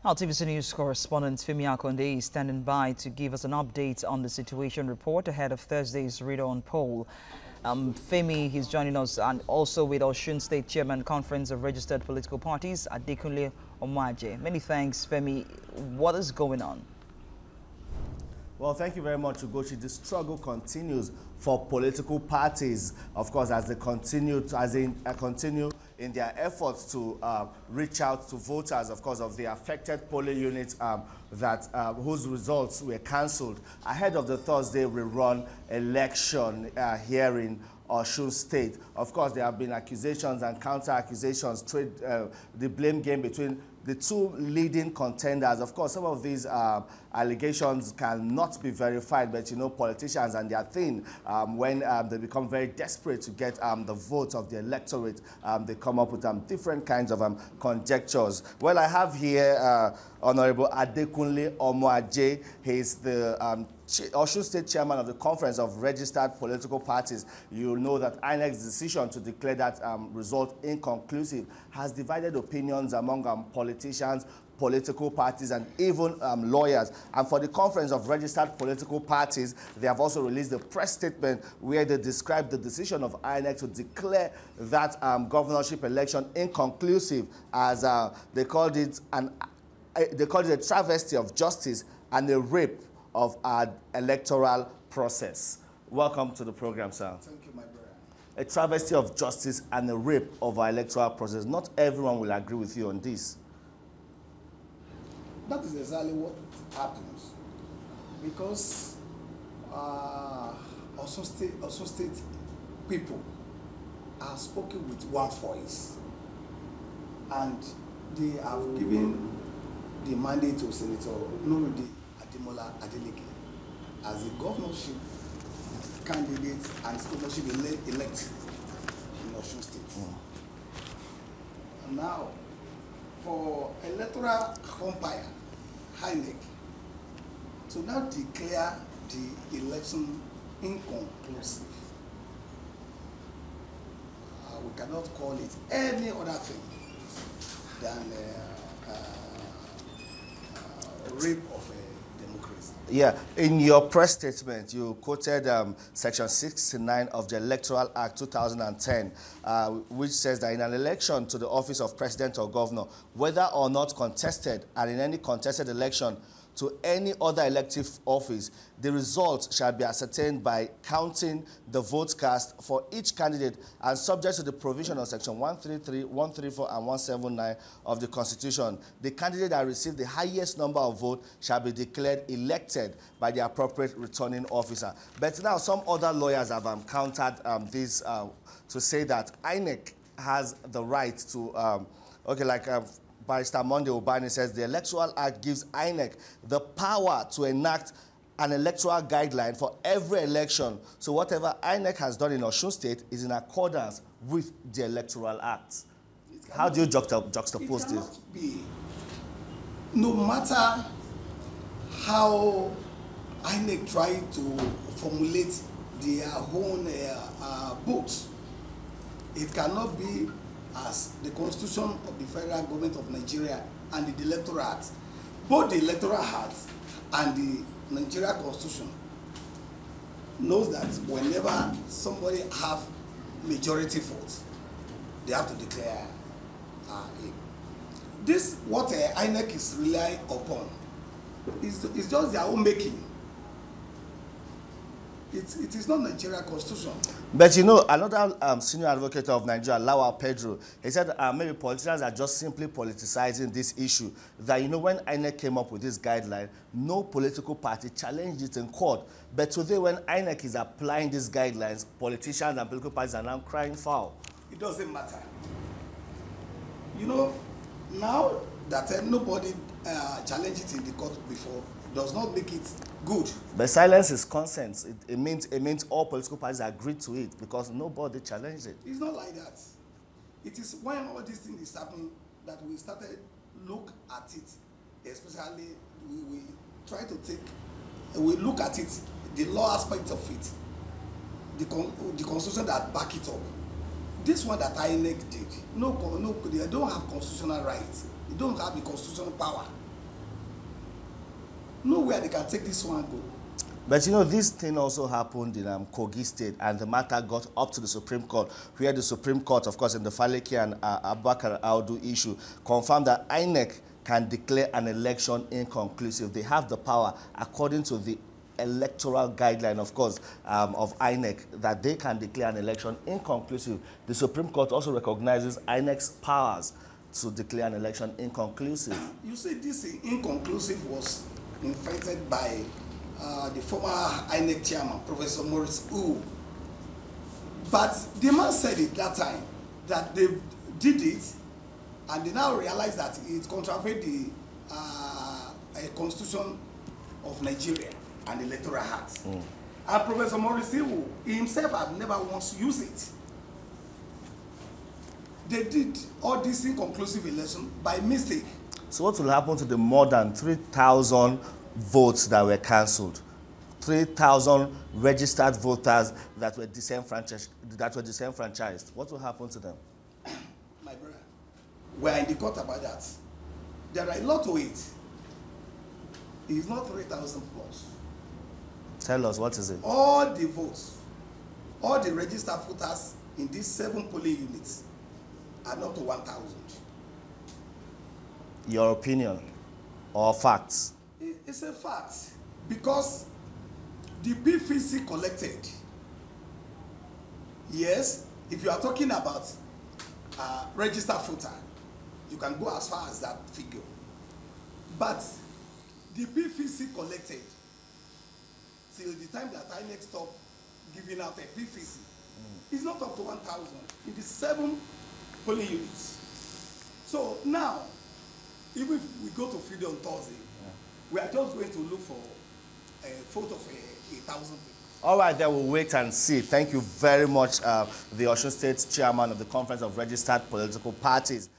Our TVC News correspondent Femi Akonde is standing by to give us an update on the situation report ahead of Thursday's rerun poll. Femi is joining us, and also with Osun State Chairman Conference of Registered Political Parties, Adekunle Omoaje. Many thanks, Femi. What is going on? Well, thank you very much, Ugochi. The struggle continues for political parties, of course, as they continue in their efforts to reach out to voters, of course, of the affected polling units whose results were cancelled ahead of the Thursday rerun election here in Osun State. Of course, there have been accusations and counter-accusations, the blame game between the two leading contenders. Of course, some of these allegations cannot be verified, but you know, politicians and their thing, when they become very desperate to get the votes of the electorate, they come up with different kinds of conjectures. Well, I have here Honorable Adekunle Omoaje. He's the Osun State Chairman of the Conference of Registered Political Parties. You know that INEC's decision to declare that result inconclusive has divided opinions among politicians, political parties, and even lawyers. And for the Conference of Registered Political Parties, they have also released a press statement where they describe the decision of INEC to declare that governorship election inconclusive, as they called it a travesty of justice and a rape of our electoral process. Welcome to the program, sir. Thank you, my brother. A travesty of justice and a rape of our electoral process. Not everyone will agree with you on this. That is exactly what happens, because Osun State people are spoken with one voice, and they have given the mandate to Senator Nurudi Ademola Adeleke as the governorship candidate and governorship elect in Osun State. And now, for electoral umpire, INEC, to now declare the election inconclusive, we cannot call it any other thing than rape of a democracy. Yeah, in your press statement, you quoted Section 69 of the Electoral Act 2010, which says that in an election to the office of president or governor, whether or not contested, and in any contested election to any other elective office, the results shall be ascertained by counting the votes cast for each candidate and subject to the provision of Section 133, 134, and 179 of the Constitution. The candidate that received the highest number of votes shall be declared elected by the appropriate returning officer. But now some other lawyers have countered this to say that INEC has the right to, Barrister Monday Obani says the Electoral Act gives INEC the power to enact an electoral guideline for every election. So whatever INEC has done in Osun State is in accordance with the Electoral Act. How do you juxtapose this? It cannot be. No matter how INEC try to formulate their own books, it cannot be as the Constitution of the Federal Government of Nigeria and the Electoral Act. Both the Electoral Act and the Nigeria Constitution knows that whenever somebody have majority votes, they have to declare it. This, what INEC is relying upon, is just their own making. It is not Nigeria Constitution. But you know, another senior advocate of Nigeria, Lawal Pedro, he said maybe politicians are just simply politicizing this issue. That, you know, when INEC came up with this guideline, no political party challenged it in court. But today, when INEC is applying these guidelines, politicians and political parties are now crying foul. It doesn't matter. You know, now that nobody challenged it in the court before, does not make it good. But silence is consent. It means all political parties agreed to it because nobody challenged it. It's not like that. It is when all these things is happening that we started look at it. Especially we try to take, we look at it, the law aspect of it, the constitution that back it up. This one that INEC did, no, they don't have constitutional rights. They don't have the constitutional power Nowhere they can take this one go. But you know, this thing also happened in Kogi State, and the matter got up to the Supreme Court, where the Supreme Court, of course, in the Faleke and Abubakar Audu issue, confirmed that INEC can declare an election inconclusive. They have the power, according to the electoral guideline, of course, of INEC, that they can declare an election inconclusive. The Supreme Court also recognizes INEC's powers to declare an election inconclusive. You see, this inconclusive was invented by the former INEC chairman, Professor Maurice Wu. But the man said it that time, that they did it, and they now realize that it contravened the Constitution of Nigeria and the Electoral Act. And Professor Maurice Wu himself had never once used it. They did all this inconclusive election by mistake. So what will happen to the more than 3,000 votes that were cancelled? 3,000 registered voters that were disenfranchised. What will happen to them? My brother, we are in the court about that. There are a lot to it. It's not 3,000 plus. Tell us, what is it? All the votes, all the registered voters in these 7 polling units are not to 1,000. Your opinion or facts? It's a fact, because the PVC collected, yes, if you are talking about registered voter, you can go as far as that figure. But the PVC collected till the time that INEC stopped giving out a PVC is not up to 1,000 in the 7 polling units. So now, even if we go to Friday on Thursday, we are just going to look for a vote of 1,000 people. All right, then we'll wait and see. Thank you very much, the Osun State Chairman of the Conference of Registered Political Parties.